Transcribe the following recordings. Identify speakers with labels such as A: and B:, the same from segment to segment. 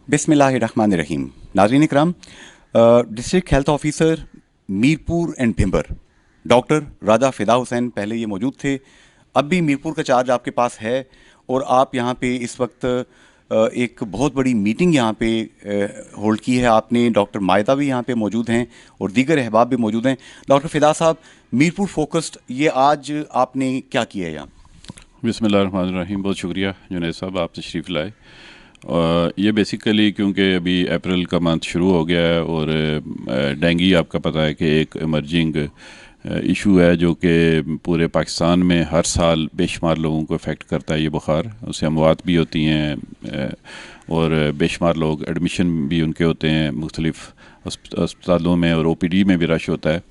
A: बिस्मिल्लाहिर्रहमानिर्रहीम। नाज़रीन इकराम, district health officer Mirpur and Bhimber doctor Raja Fida Hussain पहले ये मौजूद थे। अब भी मीरपुर का चार्ज आपके पास है और आप यहाँ पे इस वक्त एक बहुत बड़ी मीटिंग यहाँ पे होल्ड की है आपने। डॉक्टर मायदा भी यहाँ पे मौजूद हैं और दीगर अहबाब भी मौजूद हैं। डॉक्टर फ़िदा साहब, मीरपुर फोकस्ड ये आज आपने क्या किया है यहाँ?
B: बिस्मिल्लाहिर्रहमानिर्रहीम। बहुत शुक्रिया जुनैद साहब, आप तशरीफ़ लाए। ये बेसिकली क्योंकि अभी अप्रैल का मंथ शुरू हो गया है और डेंगू आपका पता है कि एक इमर्जिंग इशू है जो कि पूरे पाकिस्तान में हर साल बेशुमार लोगों को अफेक्ट करता है। ये बुखार, उससे अमवात भी होती हैं और बेशुमार लोग एडमिशन भी उनके होते हैं मुख्तलिफ़ अस्पतालों में और ओपीडी में भी रश होता है।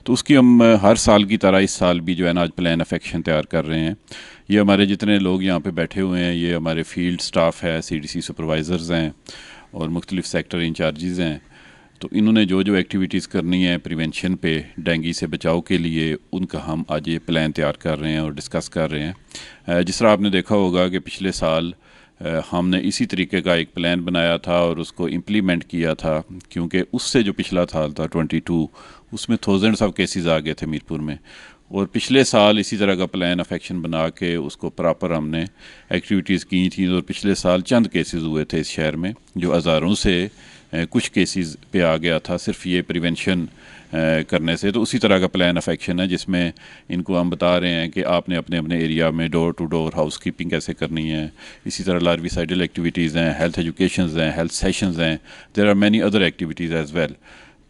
B: तो उसकी हम हर साल की तरह इस साल भी जो है ना आज प्लान ऑफ एक्शन तैयार कर रहे हैं। ये हमारे जितने लोग यहाँ पे बैठे हुए हैं ये हमारे फील्ड स्टाफ है, सीडीसी सुपरवाइज़र्स हैं और मुख्तलिफ़ सेक्टर इंचार्जेज़ हैं। तो इन्होंने जो जो एक्टिविटीज़ करनी है प्रिवेंशन पे डेंगू से बचाव के लिए, उनका हम आज ये प्लान तैयार कर रहे हैं और डिस्कस कर रहे हैं। जिस तरह आपने देखा होगा कि पिछले साल हमने इसी तरीके का एक प्लान बनाया था और उसको इम्प्लीमेंट किया था, क्योंकि उससे जो पिछला साल था 22, उसमें थाउजेंड्स ऑफ केसेस आ गए थे मीरपुर में। और पिछले साल इसी तरह का प्लान ऑफ एक्शन बना के उसको प्रॉपर हमने एक्टिविटीज़ की थी और पिछले साल चंद केसेस हुए थे इस शहर में, जो हज़ारों से कुछ केसेस पे आ गया था सिर्फ ये प्रिवेंशन करने से। तो उसी तरह का प्लान ऑफ एक्शन है जिसमें इनको हम बता रहे हैं कि आपने अपने अपने एरिया में door to door housekeeping कैसे करनी है। इसी तरह लार्विसाइडल एक्टिविटीज़ हैं, हेल्थ एजुकेशंस हैं, हेल्थ सेशंस हैं, there are many other activities as well.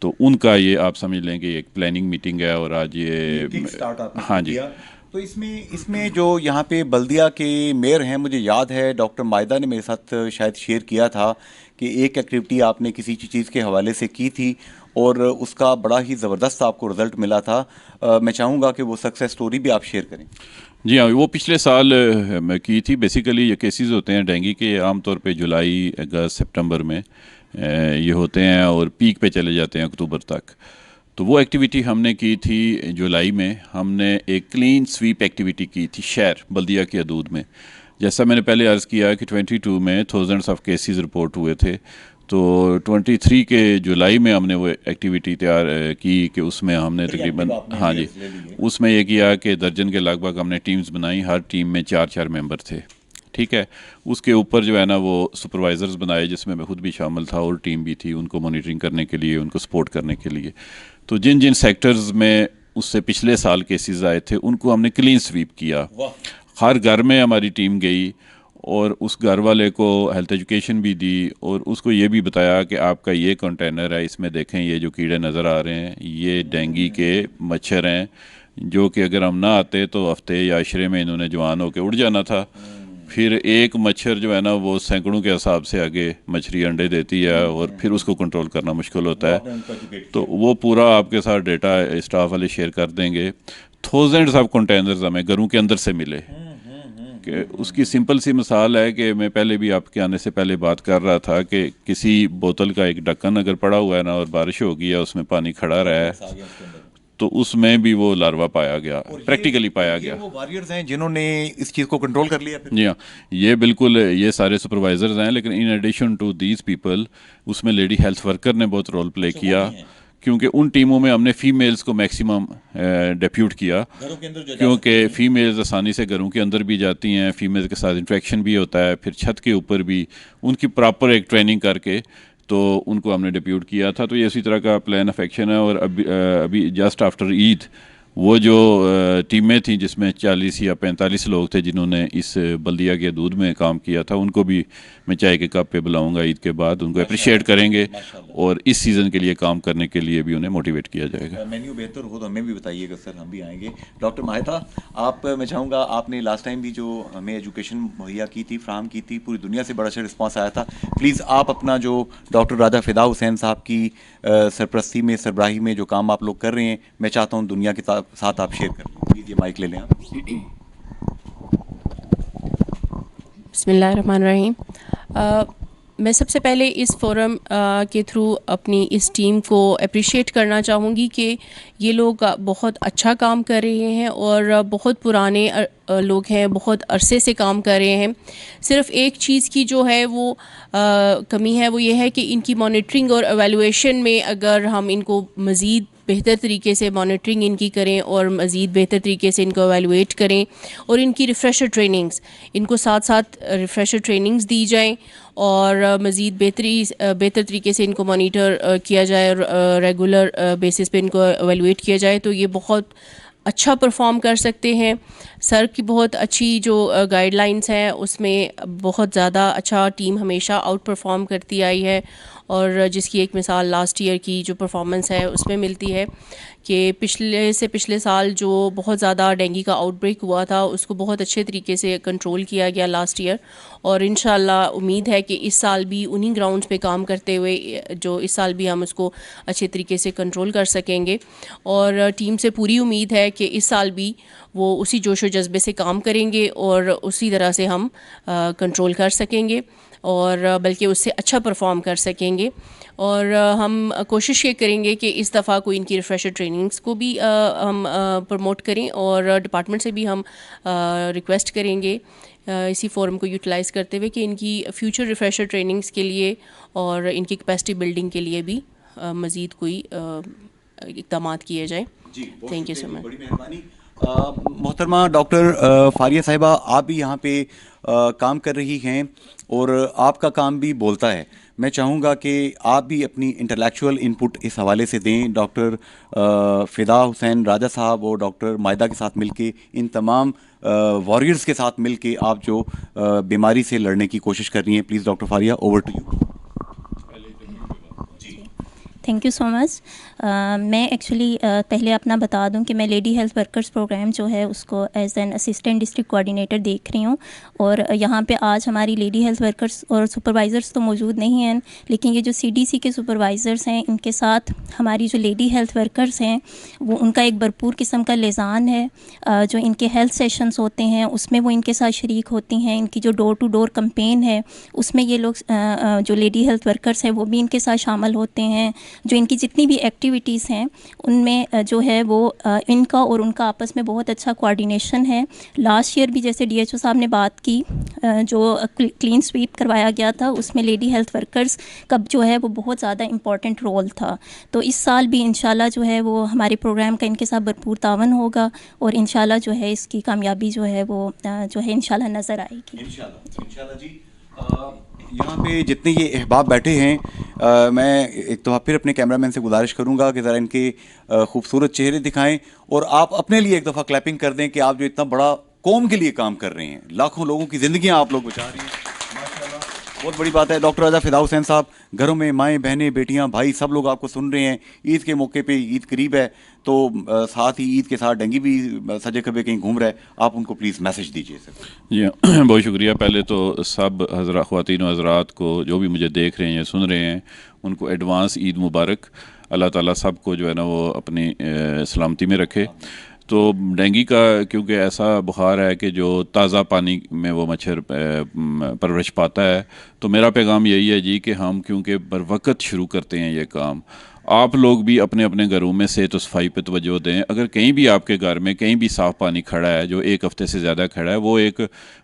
B: तो उनका ये आप समझ लें कि एक प्लानिंग मीटिंग है और आज ये
A: स्टार्ट आपने
B: हाँ जी।
A: किया। तो इसमें जो यहाँ पे बल्दिया के मेयर हैं, मुझे याद है डॉक्टर मायदा ने मेरे साथ शायद शेयर किया था कि एक एक्टिविटी आपने किसी चीज़ के हवाले से की थी और उसका बड़ा ही ज़बरदस्त आपको रिज़ल्ट मिला था। मैं चाहूँगा कि वो सक्सेस स्टोरी भी आप शेयर करें।
B: जी हाँ, वो पिछले साल मैं की थी। बेसिकली ये केसेस होते हैं डेंगू के आमतौर पे जुलाई, अगस्त, सितंबर में ये होते हैं और पीक पे चले जाते हैं अक्टूबर तक। तो वो एक्टिविटी हमने की थी जुलाई में। हमने एक क्लीन स्वीप एक्टिविटी की थी शहर बल्दिया की हदूद में। जैसा मैंने पहले अर्ज़ किया कि 22 में थाउजेंड्स ऑफ केसेस रिपोर्ट हुए थे, तो 23 के जुलाई में हमने वो एक्टिविटी तैयार की कि उसमें हमने तकरीबन हाँ जी, उसमें ये किया कि दर्जन के लगभग हमने टीम्स बनाई, हर टीम में 4-4 मेंबर थे। ठीक है, उसके ऊपर जो है ना वो सुपरवाइज़र्स बनाए जिसमें मैं खुद भी शामिल था और टीम भी थी उनको मॉनिटरिंग करने के लिए, उनको सपोर्ट करने के लिए। तो जिन जिन सेक्टर्स में उससे पिछले साल केसेस आए थे उनको हमने क्लीन स्वीप किया। हर घर में हमारी टीम गई और उस घर वाले को हेल्थ एजुकेशन भी दी और उसको ये भी बताया कि आपका ये कंटेनर है, इसमें देखें ये जो कीड़े नज़र आ रहे हैं ये डेंगू के मच्छर हैं, जो कि अगर हम ना आते तो हफ्ते या अशरे में इन्होंने जवान होकर उड़ जाना था। फिर एक मच्छर जो है ना वो सैकड़ों के हिसाब से आगे मछली अंडे देती है और फिर उसको कंट्रोल करना मुश्किल होता है। तो वो पूरा आपके साथ डेटा स्टाफ वाले शेयर कर देंगे। थाउजेंड्स ऑफ कंटेनर्स हमें घरों के अंदर से मिले। कि उसकी सिंपल सी मिसाल है कि मैं पहले भी आपके आने से पहले बात कर रहा था कि किसी बोतल का एक ढक्कन अगर पड़ा हुआ है ना और बारिश हो गई है, उसमें पानी खड़ा रहा है, तो उसमें भी वो लार्वा पाया गया, प्रैक्टिकली पाया गया।
A: वो वॉरियर्स हैं जिन्होंने इस चीज़ को कंट्रोल कर लिया फिर।
B: जी हाँ, ये बिल्कुल ये सारे सुपरवाइजर्स हैं, लेकिन in addition to these people उसमें लेडी हेल्थ वर्कर ने बहुत रोल प्ले किया, क्योंकि उन टीमों में हमने फीमेल्स को मैक्सिमम डेप्यूट किया,
A: घरों के अंदर जो
B: क्योंकि फ़ीमेल्स आसानी से घरों के अंदर भी जाती हैं, फीमेल्स के साथ इंट्रैक्शन भी होता है, फिर छत के ऊपर भी उनकी प्रॉपर एक ट्रेनिंग करके तो उनको हमने डिप्यूट किया था। तो ये इसी तरह का प्लान ऑफ एक्शन है। और अभी जस्ट आफ्टर ईद वो जो टीमें थी जिसमें 40 या 45 लोग थे जिन्होंने इस बल्दिया के दूध में काम किया था, उनको भी मैं चाय के कप पे बुलाऊंगा ईद के बाद, उनको अप्रिशिएट करेंगे और इस सीज़न के लिए काम करने के लिए भी उन्हें मोटिवेट किया जाएगा।
A: मेन्यू बेहतर हो तो हमें भी बताइएगा सर, हम भी आएंगे। डॉक्टर माहिता, आप मैं चाहूँगा, आपने लास्ट टाइम भी जो हमें एजुकेशन मुहैया की थी, फ्राहम की थी, पूरी दुनिया से बड़ा अच्छा रिस्पांस आया था। प्लीज़ आप अपना जो डॉक्टर राजा फ़िदा हुसैन साहब की सरपरस्ती में, सरबराही में जो काम आप लोग कर रहे हैं, मैं चाहता हूँ दुनिया के साथ आप शेयर करें। प्लीज़ ये माइक ले लें आप।
C: बिस्मिल्लाहिर्रहमानिर्रहीम। मैं सबसे पहले इस फोरम के थ्रू अपनी इस टीम को अप्रिशिएट करना चाहूँगी कि ये लोग बहुत अच्छा काम कर रहे हैं और बहुत पुराने लोग हैं, बहुत अरसे से काम कर रहे हैं। सिर्फ एक चीज़ की जो है वो कमी है, वो ये है कि इनकी मॉनिटरिंग और एवेलुएशन में अगर हम इनको मज़ीद बेहतर तरीके से मॉनिटरिंग इनकी करें और मज़ीद बेहतर तरीके से इनको एवेलुएट करें और इनकी रिफ़्रेशर ट्रेनिंग्स, इनको साथ साथ रिफ़्रेशर ट्रेनिंग्स दी जाएं और मज़ीद बेहतर तरीके से इनको मॉनिटर किया जाए और रेगुलर बेसिस पे इनको एवेलुएट किया जाए, तो ये बहुत अच्छा परफॉर्म कर सकते हैं। सर की बहुत अच्छी जो गाइडलाइंस हैं उसमें बहुत ज़्यादा अच्छा टीम हमेशा आउट परफॉर्म करती आई है और जिसकी एक मिसाल लास्ट ईयर की जो परफॉर्मेंस है उसमें मिलती है कि पिछले साल जो बहुत ज़्यादा डेंगू का आउटब्रेक हुआ था उसको बहुत अच्छे तरीके से कंट्रोल किया गया लास्ट ईयर, और इंशाल्लाह उम्मीद है कि इस साल भी उन्हीं ग्राउंड्स पे काम करते हुए जो इस साल भी हम उसको अच्छे तरीके से कंट्रोल कर सकेंगे। और टीम से पूरी उम्मीद है कि इस साल भी वो उसी जोश व जज्बे से काम करेंगे और उसी तरह से हम कंट्रोल कर सकेंगे और बल्कि उससे अच्छा परफॉर्म कर सकेंगे। और हम कोशिश ये करेंगे कि इस दफ़ा कोई इनकी रिफ़्रेशर ट्रेनिंग्स को भी हम प्रमोट करें और डिपार्टमेंट से भी हम रिक्वेस्ट करेंगे इसी फोरम को यूटिलाइज़ करते हुए कि इनकी फ्यूचर रिफ़्रेशर ट्रेनिंग्स के लिए और इनकी कैपेसिटी बिल्डिंग के लिए भी मज़ीद कोई इक़दामात किए जाए। Thank you so much.
A: बड़ी मेहरबानी। मोहतरमा डॉक्टर फारिया साहिबा, आप भी यहाँ पे काम कर रही हैं और आपका काम भी बोलता है। मैं चाहूँगा कि आप भी अपनी इंटेलेक्चुअल इनपुट इस हवाले से दें। डॉक्टर फ़िदा हुसैन राजा साहब और डॉक्टर मायदा के साथ मिलके, इन तमाम वॉरियर्स के साथ मिलके आप जो बीमारी से लड़ने की कोशिश कर रही हैं, please doctor Faria, over to you.
D: Thank you so much. मैं एक्चुअली पहले अपना बता दूं कि मैं लेडी हेल्थ वर्कर्स प्रोग्राम जो है उसको as an assistant district coordinator देख रही हूं, और यहाँ पे आज हमारी लेडी हेल्थ वर्कर्स और सुपरवाइज़र्स तो मौजूद नहीं हैं, लेकिन ये जो सीडीसी के सुपरवाइज़र्स हैं इनके साथ हमारी जो लेडी हेल्थ वर्कर्स हैं वो उनका एक भरपूर किस्म का लिज़ान है। जो इनके हेल्थ सेशंस होते हैं उसमें वो इनके साथ शरीक होती हैं। इनकी जो डोर टू डोर कैंपेन है उसमें ये लोग जो लेडी हेल्थ वर्कर्स हैं वो भी इनके साथ शामिल होते हैं। जो इनकी जितनी भी एक्टिविटीज़ हैं उनमें जो है वो इनका और उनका आपस में बहुत अच्छा कोऑर्डिनेशन है। लास्ट ईयर भी जैसे डीएचओ साहब ने बात की, जो क्लीन स्वीप करवाया गया था उसमें लेडी हेल्थ वर्कर्स का जो है वो बहुत ज़्यादा इम्पॉर्टेंट रोल था। तो इस साल भी इंशाल्लाह जो है वो हमारे प्रोग्राम का इनके साथ भरपूर तावन होगा और इंशाल्लाह जो है इसकी कामयाबी जो है वो जो है इंशाल्लाह नज़र आएगी।
A: इंशाल्लाह जी। यहाँ पे जितने ये अहबाब बैठे हैं, मैं एक तो फिर अपने कैमरामैन से गुजारिश करूँगा कि ज़रा इनके खूबसूरत चेहरे दिखाएं और आप अपने लिए एक दफ़ा क्लैपिंग कर दें कि आप जो इतना बड़ा कौम के लिए काम कर रहे हैं, लाखों लोगों की ज़िंदगियाँ आप लोग बचा रहे हैं, माशाल्लाह, बहुत बड़ी बात है। डॉक्टर राजा फ़िदा हुसैन साहब, घरों में माएँ बहनें बेटियाँ भाई सब लोग आपको सुन रहे हैं। ईद के मौके पे, ईद करीब है तो साथ ही ईद के साथ डेंगू भी सजे खबे कहीं घूम रहा है, आप उनको प्लीज़ मैसेज दीजिए सर।
B: जी बहुत शुक्रिया। पहले तो सब हज़रा ख़वातीन व हज़रात को जो भी मुझे देख रहे हैं या सुन रहे हैं उनको एडवांस ईद मुबारक। अल्लाह ताला सब को जो है ना वो अपनी सलामती में रखे। तो डेंगू का क्योंकि ऐसा बुखार है कि जो ताज़ा पानी में वो मच्छर परवरिश पाता है, तो मेरा पैगाम यही है जी कि हम क्योंकि बर वक्त शुरू करते हैं ये काम, आप लोग भी अपने अपने घरों में सेहत व सफाई पर तवज्जो दें। अगर कहीं भी आपके घर में कहीं भी साफ़ पानी खड़ा है जो एक हफ़्ते से ज़्यादा खड़ा है, वो एक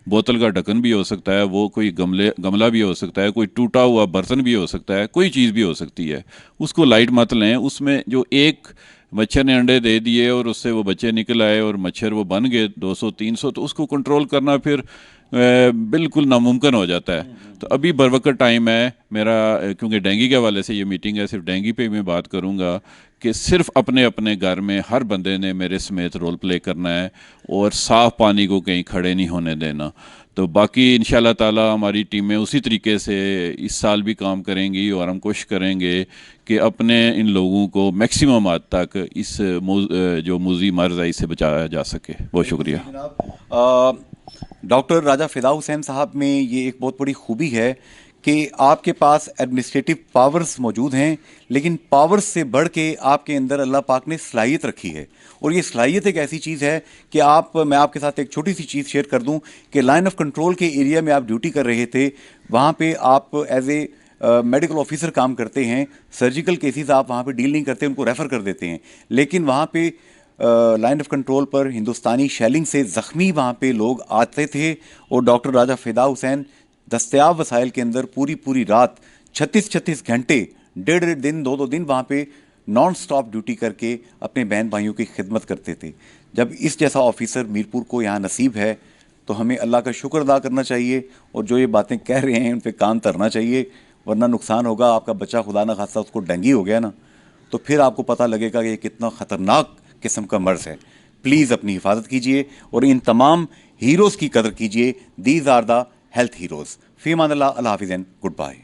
B: बोतल का ढक्कन भी हो सकता है, वो कोई गमला भी हो सकता है, कोई टूटा हुआ बर्तन भी हो सकता है, कोई चीज़ भी हो सकती है, उसको लाइट मत लें। उसमें जो एक मच्छर ने अंडे दे दिए और उससे वो बच्चे निकल आए और मच्छर वो बन गए 200-300, तो उसको कंट्रोल करना फिर बिल्कुल नामुमकिन हो जाता है। तो अभी बर वक्त टाइम है मेरा, क्योंकि डेंगू के हवाले से ये मीटिंग है, सिर्फ डेंगू पे मैं बात करूँगा कि सिर्फ अपने अपने घर में हर बंदे ने मेरे समेत रोल प्ले करना है और साफ़ पानी को कहीं खड़े नहीं होने देना। तो बाकी इंशाल्लाह ताला हमारी टीमें उसी तरीके से इस साल भी काम करेंगी और हम कोशिश करेंगे कि अपने इन लोगों को मैक्सिमम हद तक इस जो मुज़ी मर्ज़ है इससे बचाया जा सके। बहुत शुक्रिया।
A: डॉक्टर राजा फ़िदा हुसैन साहब में ये एक बहुत बड़ी खूबी है कि आपके पास एडमिनिस्ट्रेटिव पावर्स मौजूद हैं, लेकिन पावर्स से बढ़ के आपके अंदर अल्लाह पाक ने सलाहियत रखी है। और ये सलाहियत एक ऐसी चीज़ है कि मैं आपके साथ एक छोटी सी चीज़ शेयर कर दूं कि लाइन ऑफ कंट्रोल के एरिया में आप ड्यूटी कर रहे थे, वहाँ पे आप एज ए मेडिकल ऑफिसर काम करते हैं, सर्जिकल केसेस आप वहाँ पे डील नहीं करते, उनको रेफ़र कर देते हैं। लेकिन वहाँ पे लाइन ऑफ कंट्रोल पर हिंदुस्तानी शेलिंग से ज़ख्मी वहाँ पे लोग आते थे और डॉक्टर राजा फ़िदा हुसैन दस्तयाब वसाइल के अंदर पूरी रात 36 घंटे, डेढ़ दिन, दो दिन वहाँ पे नॉन स्टॉप ड्यूटी करके अपने बहन भाइयों की खिदमत करते थे। जब इस जैसा ऑफिसर मीरपुर को यहाँ नसीब है तो हमें अल्लाह का शुक्र अदा करना चाहिए और जो ये बातें कह रहे हैं उन पर काम करना चाहिए, वरना नुकसान होगा। आपका बच्चा खुदा न खास्ता उसको डेंगू हो गया ना, तो फिर आपको पता लगेगा कि ये कितना ख़तरनाक किस्म का मर्ज़ है। प्लीज़ अपनी हिफाजत कीजिए और इन तमाम हीरोज़ की कदर कीजिए। These are the health heroes. फ़ी अमान अल्लाह, अल्लाह हाफ़िज़ एंड गुड बाय।